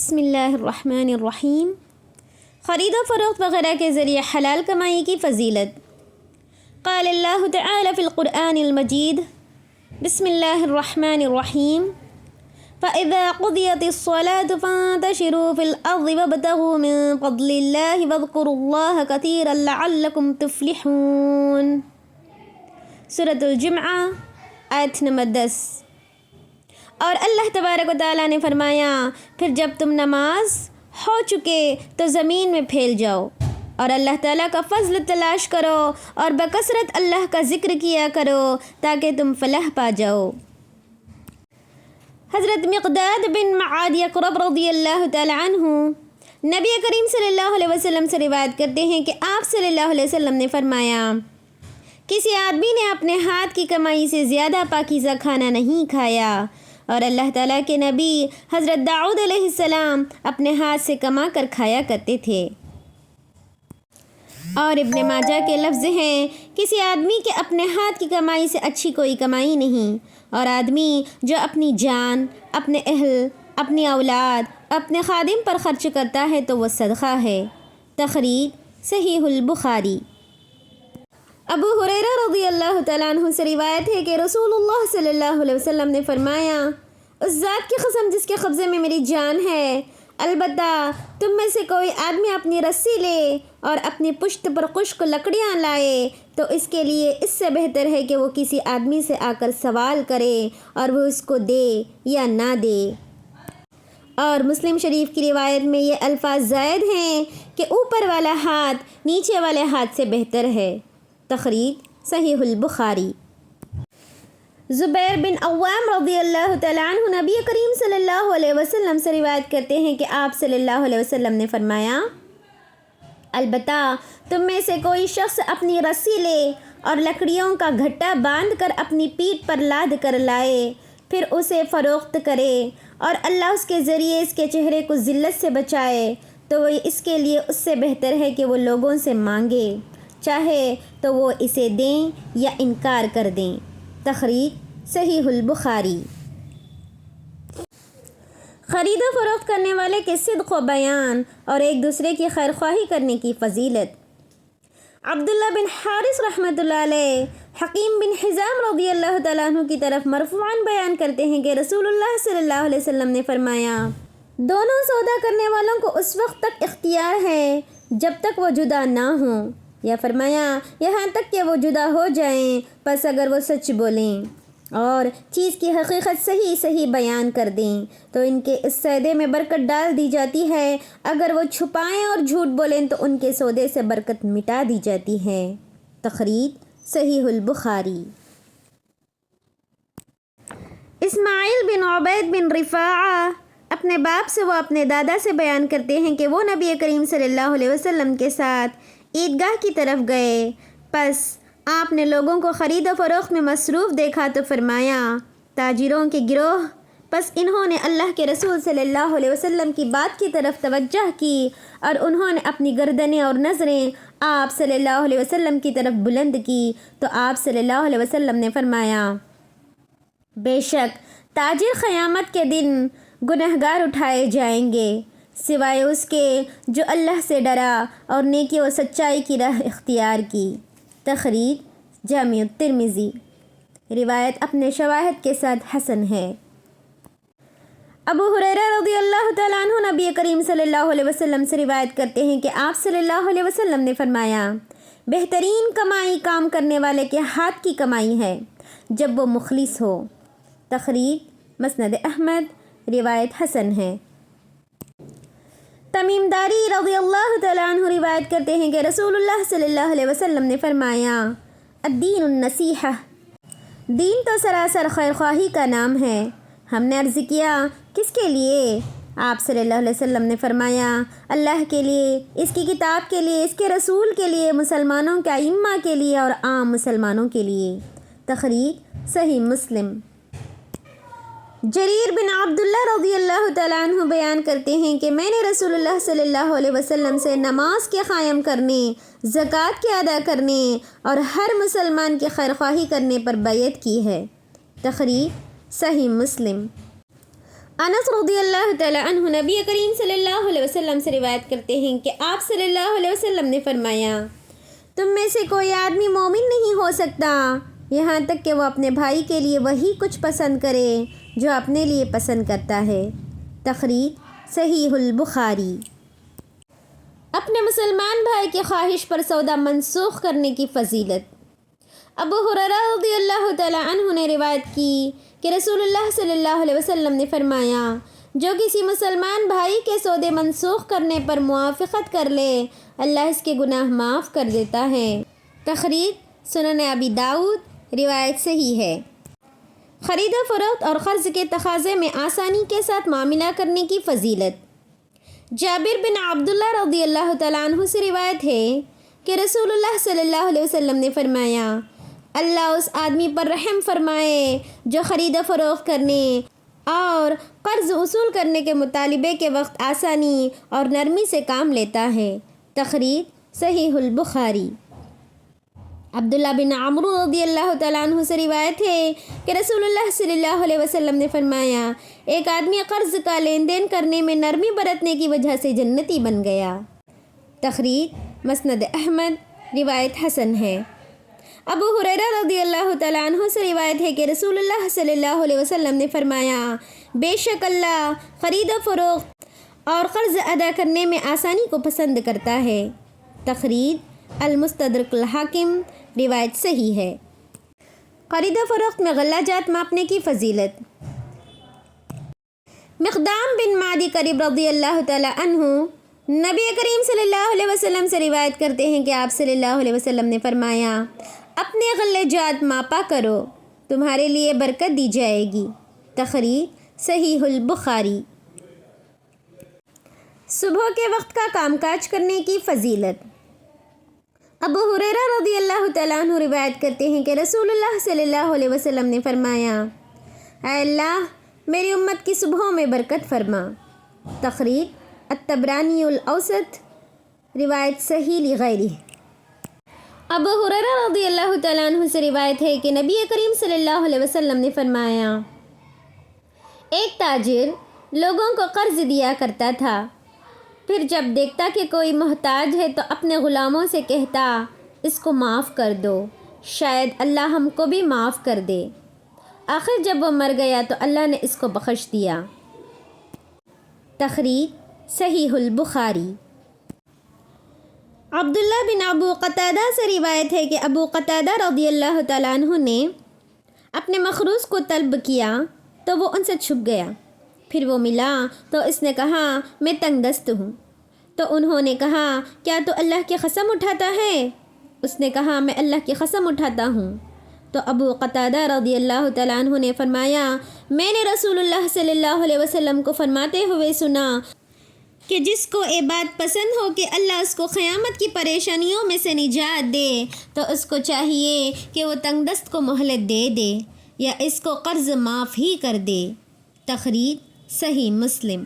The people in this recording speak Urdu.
بسم اللہ الرحمن الرحیم۔ خرید و فروخت وغیرہ کے ذریعے حلال کمائی کی فضیلت۔ قال اللہ تعالی فی القرآن المجید، بسم اللہ الرحمن الرحیم، فَإِذَا قُضِيَتِ الصَّلَاةُ فَانتَشِرُوا فِي الْأَرْضِ وَابْتَغُوا مِن فَضْلِ اللَّهِ وَاذْكُرُوا اللَّهَ كَثِيرًا لَعَلَّكُمْ تُفْلِحُونَ۔ سورۃ الجمعہ آیت نمبر 10۔ اور اللہ تبارک و تعالیٰ نے فرمایا، پھر جب تم نماز ہو چکے تو زمین میں پھیل جاؤ اور اللہ تعالیٰ کا فضل تلاش کرو اور بکثرت اللہ کا ذکر کیا کرو تاکہ تم فلاح پا جاؤ۔ حضرت مقداد بن معاد یقرب رضی اللہ تعالیٰ عنہ نبی کریم صلی اللہ علیہ وسلم سے روایت کرتے ہیں کہ آپ صلی اللہ علیہ وسلم نے فرمایا، کسی آدمی نے اپنے ہاتھ کی کمائی سے زیادہ پاکیزہ کھانا نہیں کھایا، اور اللہ تعالیٰ کے نبی حضرت داؤد علیہ السلام اپنے ہاتھ سے کما کر کھایا کرتے تھے۔ اور ابن ماجہ کے لفظ ہیں، کسی آدمی کے اپنے ہاتھ کی کمائی سے اچھی کوئی کمائی نہیں، اور آدمی جو اپنی جان، اپنے اہل، اپنی اولاد، اپنے خادم پر خرچ کرتا ہے تو وہ صدقہ ہے۔ تخریج صحیح البخاری۔ ابو ہریرہ رضی اللہ تعالیٰ عنہ سے روایت ہے کہ رسول اللہ صلی اللہ علیہ وسلم نے فرمایا، اس ذات کی قسم جس کے قبضے میں میری جان ہے، البتہ تم میں سے کوئی آدمی اپنی رسی لے اور اپنی پشت پر خشک لکڑیاں لائے تو اس کے لیے اس سے بہتر ہے کہ وہ کسی آدمی سے آ کر سوال کرے اور وہ اس کو دے یا نہ دے۔ اور مسلم شریف کی روایت میں یہ الفاظ زائد ہیں کہ اوپر والا ہاتھ نیچے والے ہاتھ سے بہتر ہے۔ تخریج صحیح البخاری۔ زبیر بن عوام رضی اللہ تعالیٰ عنہ نبی کریم صلی اللہ علیہ وسلم سے روایت کرتے ہیں کہ آپ صلی اللہ علیہ وسلم نے فرمایا، البتہ تم میں سے کوئی شخص اپنی رسی لے اور لکڑیوں کا گھٹا باندھ کر اپنی پیٹھ پر لاد کر لائے، پھر اسے فروخت کرے اور اللہ اس کے ذریعے اس کے چہرے کو ذلت سے بچائے تو وہ اس کے لیے اس سے بہتر ہے کہ وہ لوگوں سے مانگے، چاہے تو وہ اسے دیں یا انکار کر دیں۔ تخریج صحیح البخاری۔ خرید و فروخت کرنے والے کے صدق و بیان اور ایک دوسرے کی خیر خواہی کرنے کی فضیلت۔ عبداللہ بن حارث رحمۃ اللہ علیہ حکیم بن حزام رضی اللہ تعالیٰ عنہ کی طرف مرفوعاً بیان کرتے ہیں کہ رسول اللہ صلی اللہ علیہ وسلم نے فرمایا، دونوں سودا کرنے والوں کو اس وقت تک اختیار ہے جب تک وہ جدا نہ ہوں، یا فرمایا یہاں تک کہ وہ جدا ہو جائیں، پس اگر وہ سچ بولیں اور چیز کی حقیقت صحیح بیان کر دیں تو ان کے اس سودے میں برکت ڈال دی جاتی ہے، اگر وہ چھپائیں اور جھوٹ بولیں تو ان کے سودے سے برکت مٹا دی جاتی ہے۔ تخریج صحیح البخاری۔ اسماعیل بن عبید بن رفاعہ اپنے باپ سے و اپنے دادا سے بیان کرتے ہیں کہ وہ نبی کریم صلی اللہ علیہ وسلم کے ساتھ عیدگاہ کی طرف گئے، پس آپ نے لوگوں کو خرید و فروخت میں مصروف دیکھا تو فرمایا، تاجروں کے گروہ۔ پس انہوں نے اللہ کے رسول صلی اللہ علیہ وسلم کی بات کی طرف توجہ کی اور انہوں نے اپنی گردنیں اور نظریں آپ صلی اللہ علیہ وسلم کی طرف بلند کی تو آپ صلی اللہ علیہ وسلم نے فرمایا، بے شک تاجر قیامت کے دن گنہگار اٹھائے جائیں گے سوائے اس کے جو اللہ سے ڈرا اور نیکی و سچائی کی راہ اختیار کی۔ تخریج جامع الترمذی۔ روایت اپنے شواہد کے ساتھ حسن ہے۔ ابو ہریرہ رضی اللہ تعالیٰ عنہ نبی کریم صلی اللہ علیہ وسلم سے روایت کرتے ہیں کہ آپ صلی اللہ علیہ وسلم نے فرمایا، بہترین کمائی کام کرنے والے کے ہاتھ کی کمائی ہے جب وہ مخلص ہو۔ تخریج مسند احمد۔ روایت حسن ہے۔ تمیم داری رضی اللہ تعالیٰ عنہ روایت کرتے ہیں کہ رسول اللہ صلی اللہ علیہ وسلم نے فرمایا، الدین النصیحہ، دین تو سراسر خیر خواہی کا نام ہے۔ ہم نے عرض کیا، کس کے لیے؟ آپ صلی اللہ علیہ وسلم نے فرمایا، اللہ کے لیے، اس کی کتاب کے لیے، اس کے رسول کے لیے، مسلمانوں کے ائمہ کے لیے اور عام مسلمانوں کے لیے۔ تخریج صحیح مسلم۔ جریر بن عبداللہ رضی اللہ تعالیٰ عنہ بیان کرتے ہیں کہ میں نے رسول اللہ صلی اللہ علیہ وسلم سے نماز کے قائم کرنے، زکوٰۃ کے ادا کرنے اور ہر مسلمان کی خیرخواہی کرنے پر بیعت کی ہے۔ تخریج صحیح مسلم۔ انس رضی اللہ تعالی عنہ نبی کریم صلی اللہ علیہ وسلم سے روایت کرتے ہیں کہ آپ صلی اللہ علیہ وسلم نے فرمایا، تم میں سے کوئی آدمی مومن نہیں ہو سکتا یہاں تک کہ وہ اپنے بھائی کے لیے وہی کچھ پسند کرے جو اپنے لیے پسند کرتا ہے۔ تخریج صحیح البخاری۔ اپنے مسلمان بھائی کی خواہش پر سودا منسوخ کرنے کی فضیلت۔ ابو ہریرہ رضی اللہ تعالی عنہ نے روایت کی کہ رسول اللہ صلی اللہ علیہ وسلم نے فرمایا، جو کسی مسلمان بھائی کے سودے منسوخ کرنے پر موافقت کر لے اللہ اس کے گناہ معاف کر دیتا ہے۔ تخریج سنن ابی داؤد، روایت صحیح ہے۔ خرید و فروخت اور قرض کے تقاضے میں آسانی کے ساتھ معاملہ کرنے کی فضیلت۔ جابر بن عبداللہ رضی اللہ تعالیٰ عنہ سے روایت ہے کہ رسول اللہ صلی اللہ علیہ وسلم نے فرمایا، اللہ اس آدمی پر رحم فرمائے جو خرید و فروخت کرنے اور قرض وصول کرنے کے مطالبے کے وقت آسانی اور نرمی سے کام لیتا ہے۔ تخریج صحیح البخاری۔ عبداللہ بن عمرو رضی اللہ تعالیٰ عنہ سے روایت ہے کہ رسول اللہ صلی اللہ علیہ وسلم نے فرمایا، ایک آدمی قرض کا لین دین کرنے میں نرمی برتنے کی وجہ سے جنتی بن گیا۔ تخریج مسند احمد، روایت حسن ہے۔ ابو ہریرہ رضی اللہ تعالیٰ عنہ سے روایت ہے کہ رسول اللہ صلی اللہ علیہ وسلم نے فرمایا، بے شک اللہ خرید و فروخت اور قرض ادا کرنے میں آسانی کو پسند کرتا ہے۔ تخریج المستدرک الحاکم، روایت صحیح ہے۔ خرید و فروخت میں غلہ جات ماپنے کی فضیلت۔ مقدام بن معدی کرب رضی اللہ تعالی عنہ نبی کریم صلی اللہ علیہ وسلم سے روایت کرتے ہیں کہ آپ صلی اللہ علیہ وسلم نے فرمایا، اپنے غلہ جات ماپا کرو، تمہارے لیے برکت دی جائے گی۔ تخریج صحیح البخاری۔ صبح کے وقت کا کام کاج کرنے کی فضیلت۔ ابو ہریرہ رضی اللہ تعالیٰ عنہ روایت کرتے ہیں کہ رسول اللہ صلی اللہ علیہ وسلم نے فرمایا، اے اللہ میری امت کی صبحوں میں برکت فرما۔ تخریج الطبرانی الاوسط، روایت صحیح لغیرہ۔ ابو ہریرہ رضی اللہ تعالیٰ عنہ سے روایت ہے کہ نبی کریم صلی اللہ علیہ وسلم نے فرمایا، ایک تاجر لوگوں کو قرض دیا کرتا تھا، پھر جب دیکھتا کہ کوئی محتاج ہے تو اپنے غلاموں سے کہتا، اس کو معاف کر دو، شاید اللہ ہم کو بھی معاف کر دے۔ آخر جب وہ مر گیا تو اللہ نے اس کو بخش دیا۔ تخریج صحیح البخاری۔ عبداللہ بن ابو قتادہ سے روایت ہے کہ ابو قتادہ رضی اللہ تعالیٰ عنہ نے اپنے مخروص کو طلب کیا تو وہ ان سے چھپ گیا، پھر وہ ملا تو اس نے کہا، میں تنگ دست ہوں۔ تو انہوں نے کہا، کیا تو اللہ کی قسم اٹھاتا ہے؟ اس نے کہا، میں اللہ کی قسم اٹھاتا ہوں۔ تو ابو قتادہ رضی اللہ تعالیٰ عنہ نے فرمایا، میں نے رسول اللہ صلی اللہ علیہ وسلم کو فرماتے ہوئے سنا کہ جس کو یہ بات پسند ہو کہ اللہ اس کو قیامت کی پریشانیوں میں سے نجات دے تو اس کو چاہیے کہ وہ تنگ دست کو مہلت دے دے یا اس کو قرض معاف ہی کر دے۔ تخریج صحیح مسلم۔